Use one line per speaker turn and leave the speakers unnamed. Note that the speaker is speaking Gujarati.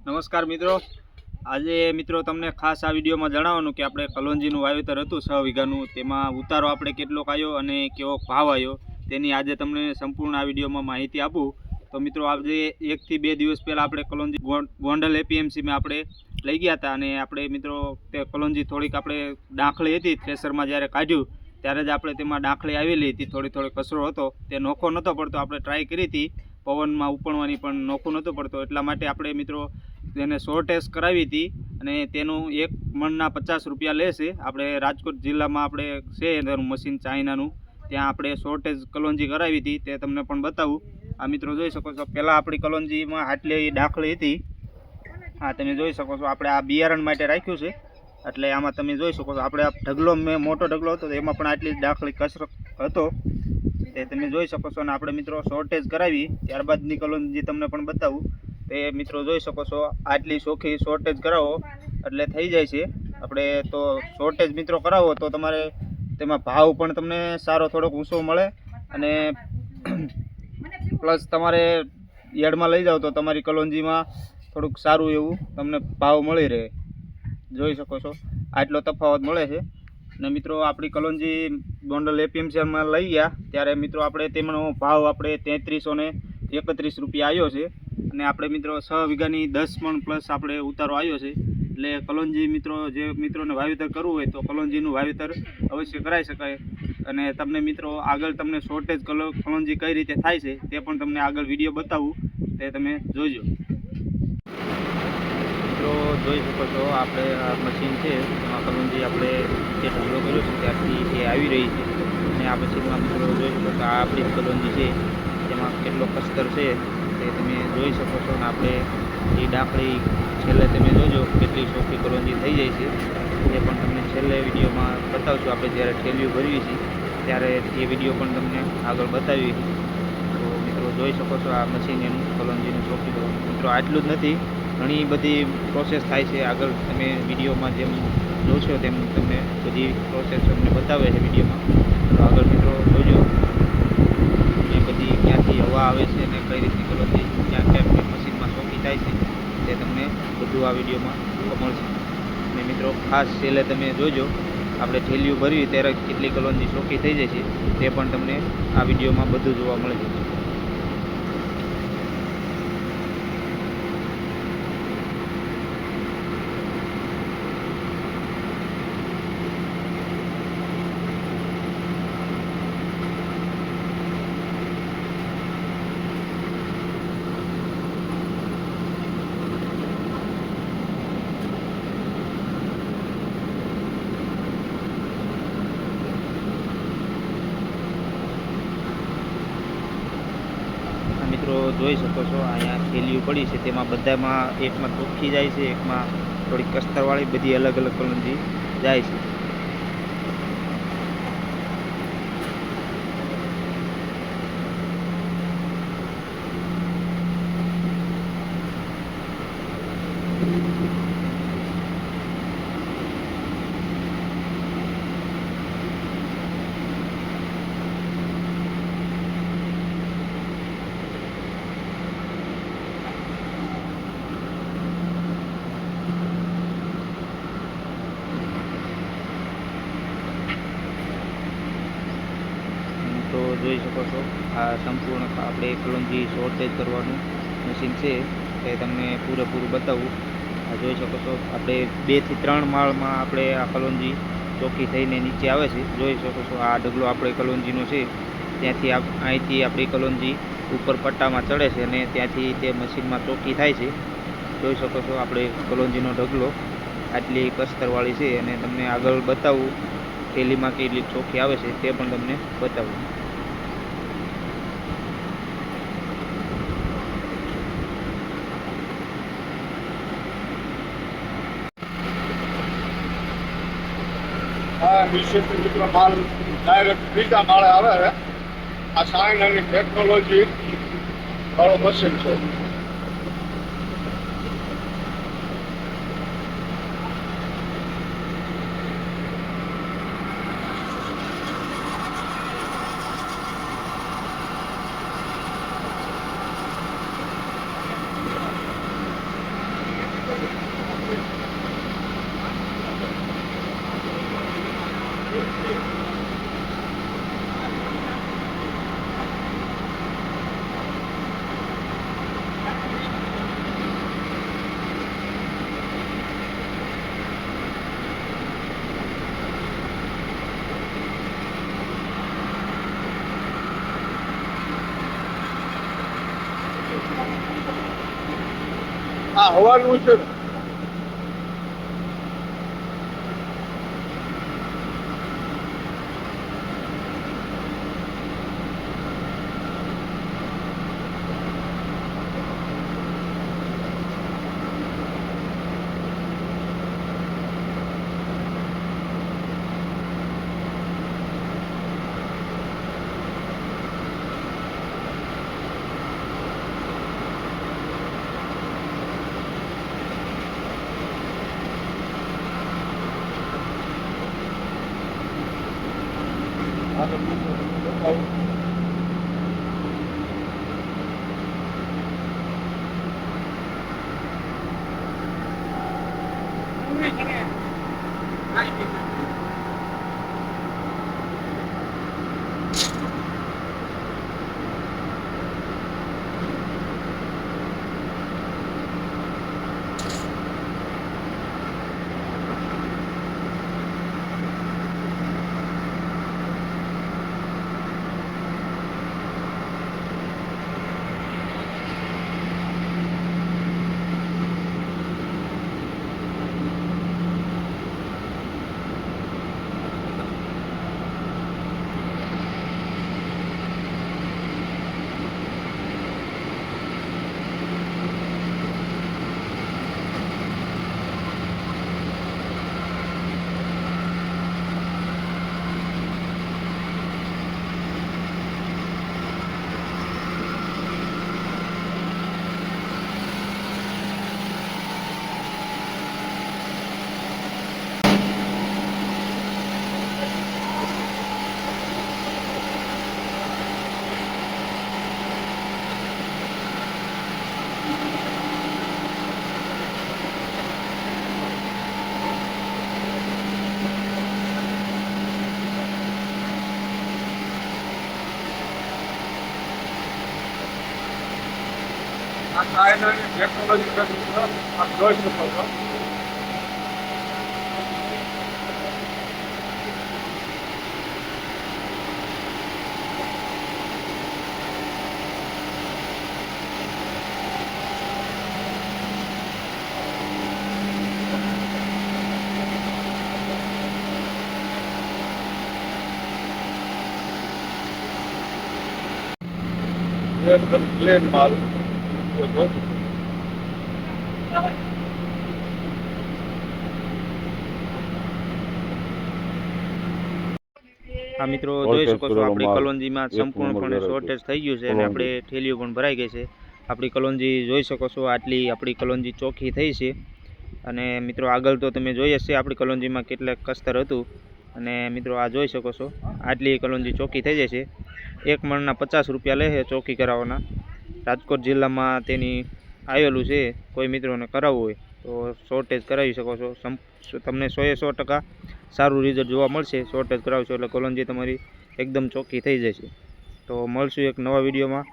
નમસ્કાર મિત્રો, આજે મિત્રો તમને ખાસ આ વિડીયોમાં જણાવવાનું કે આપણે કલોંજીનું વાવેતર હતું 6 વીઘાનું, તેમાં ઉતારો આપણે કેટલો આવ્યો અને કેવો ભાવ આવ્યો તેની આજે તમને સંપૂર્ણ આ વિડીયોમાં માહિતી આપું. તો મિત્રો આજે 1 થી 2 દિવસ પહેલાં આપણે કલોંજી ગોંડલ એપીએમસીમાં આપણે લઈ ગયા હતા અને આપણે મિત્રો તે કલોંજી થોડીક આપણે ડાંખળી હતી, થ્રેસરમાં જ્યારે કાઢ્યું ત્યારે જ આપણે તેમાં ડાંખળી આવેલી હતી, થોડી કચરો હતો, તે નોખો નહોતો પડતો. આપણે ટ્રાય કરી હતી પવનમાં ઉપણવાની પણ નોખો નહોતો પડતો, એટલા માટે આપણે મિત્રો તેને સોર ટેસ્ટ કરાવી હતી અને તેનું 1 મણના 50 રૂપિયા લેશે. આપણે રાજકોટ જિલ્લામાં આપણે છે એનું મશીન ચાઇનાનું, ત્યાં આપણે સોર ટેસ્ટ કલોંજી કરાવી હતી, તે તમને પણ બતાવું. આ મિત્રો જોઈ શકો છો, પહેલાં આપણી કલોંજીમાં આટલી ડાંખળી હતી. હા, તમે જોઈ શકો છો, આપણે આ બિયારણ માટે રાખ્યું છે, એટલે આમાં તમે જોઈ શકો છો આપણે આ ઢગલો મોટો ઢગલો હતો એમાં પણ આટલી ડાંખળી કચરો હતો, તે તમે જોઈ શકો છો. અને આપણે મિત્રો શોર્ટેજ કરાવી ત્યારબાદની કલોંજી તમને પણ બતાવું. તે મિત્રો જોઈ શકો છો, આટલી ચોખ્ખી શોર્ટેજ કરાવો એટલે થઈ જાય છે. આપણે તો શોર્ટેજ મિત્રો કરાવો તો તમારે તેમાં ભાવ પણ તમને સારો થોડોક ઊંચો મળે અને પ્લસ તમારે યાર્ડમાં લઈ જાઓ તો તમારી કલોંજીમાં થોડુંક સારું એવું તમને ભાવ મળી રહે. જોઈ શકો છો આટલો તફાવત મળે છે. અને મિત્રો આપણી કલોંજી ગોંડલ એપીએમસીમાં લઈ ગયા ત્યારે મિત્રો આપણે તેમનો ભાવ આપણે 3331 રૂપિયા આવ્યો છે અને આપણે મિત્રો 6 વીઘાની 10 મણ પ્લસ આપણે ઉતારો આવ્યો છે. એટલે કલોંજી મિત્રો જે મિત્રોને વાવેતર કરવું હોય તો કલોંજીનું વાવેતર અવશ્ય કરાવી શકાય. અને તમને મિત્રો આગળ તમને શોર્ટેજ કલોંજી કઈ રીતે થાય છે તે પણ તમને આગળ વિડીયો બતાવું, તે તમે જોઈજો. મિત્રો જોઈ શકો છો, આપણે આ મશીન છે એમાં કલોંજી આપણે જે ઢગલો કર્યો છે ત્યારથી એ આવી રહી છે. અને આ મશીનમાં મિત્રો જોઈ શકો છો આ આપણી કલોંજી છે, તેમાં કેટલો કસ્તર છે તે તમે જોઈ શકો છો. અને આપણે એ ડાંખળી છેલ્લે તમે જોજો કેટલી ચોખ્ખી કલોંજી થઈ જાય છે, એ પણ તમને છેલ્લે વિડીયોમાં બતાવશું. આપણે જ્યારે ઠેલિયું ભરવી છીએ ત્યારે એ વિડીયો પણ તમને આગળ બતાવી. તો મિત્રો જોઈ શકો છો આ મશીન એનું કલોંજીનું ચોખ્ખી કરવાનું. મિત્રો આટલું જ નથી, ઘણી બધી પ્રોસેસ થાય છે. આગળ તમે વિડીયોમાં જેમ જોશો તેમ તમને બધી પ્રોસેસ તમને બતાવે છે વિડીયોમાં. તો આગળ મિત્રો જોજો એ બધી ક્યાંથી હવા આવે છે અને કઈ રીતની કલોંજી ક્યાં ક્યાં મશીનમાં ચોખ્ખી થાય છે તે તમને બધું આ વિડીયોમાં જોવા મળશે. અને મિત્રો ખાસ છેલ્લે તમે જોજો આપણે ઠેલિયું ભરવી ત્યારે કેટલી કલોંજી ચોખ્ખી થઈ જાય છે તે પણ તમને આ વિડીયોમાં બધું જોવા મળે છે. મિત્રો જોઈ શકો છો અહીંયા થેલીઓ પડી છે, તેમાં બધામાં એકમાં ચોખ્ખી જાય છે, એકમાં થોડી કસ્તરવાળી, બધી અલગ અલગ કલોંજી જાય છે. તો જોઈ શકો છો આ સંપૂર્ણ આપણે કલોંજી શોર્ટેજ કરવાનું મશીન છે, તે તમને પૂરેપૂરું બતાવું. આ જોઈ શકો છો આપણે 2 થી 3 માળમાં આપણે આ કલોંજી ચોખ્ખી થઈને નીચે આવે છે. જોઈ શકો છો આ ઢગલો આપણે કલોંજીનો છે, ત્યાંથી અહીંથી આપણી કલોંજી ઉપર પટ્ટામાં ચડે છે અને ત્યાંથી તે મશીનમાં ચોખ્ખી થાય છે. જોઈ શકો છો આપણે કલોંજીનો ઢગલો આટલી કસ્તરવાળી છે અને તમને આગળ બતાવું થેલીમાં કેટલી ચોખ્ખી આવે છે તે પણ તમને બતાવું.
નિશ્ચિત મિત્રો માલ ડાયરેક્ટ બીજા માળે આવે છે. આ ચાઇનાની ટેકનોલોજી વાળો મશીન છે. આ હવાનું છે ને. આ તો બતાવું. આ ચાઇનાની ટેકનોલોજી આ જોઈ શકો છો. એકદમ ક્લીન માલ.
આ મિત્રો જોઈ શકો છો આપણી કલોંજીમાં સંપૂર્ણપણે શોર્ટેજ થઈ ગયું છે અને આપણે ઠેલીઓ પણ ભરાઈ ગઈ છે. આપણી કલોંજી જોઈ શકો છો આટલી આપણી કલોંજી ચોખ્ખી થઈ છે. અને મિત્રો આગળ તો તમે જોઈ હશે આપણી કલોંજીમાં કેટલાક કસ્તર હતું. અને મિત્રો આ જોઈ શકો છો આટલી કલોંજી ચોખ્ખી થઈ જાય છે. 1 મણના 50 રૂપિયા લે છે ચોખ્ખી કરાવવાના. રાજકોટ જિલ્લામાં તેની આવેલું છે. કોઈ મિત્રોને કરાવવું હોય તો શોર્ટેજ કરાવી શકો છો. તમને 100% સારું રિઝલ્ટ જોવા મળશે. શોર્ટેજ કરાવશો એટલે કલોંજી તમારી એકદમ ચોખ્ખી થઈ જશે. તો મળશું એક નવા વિડીયોમાં.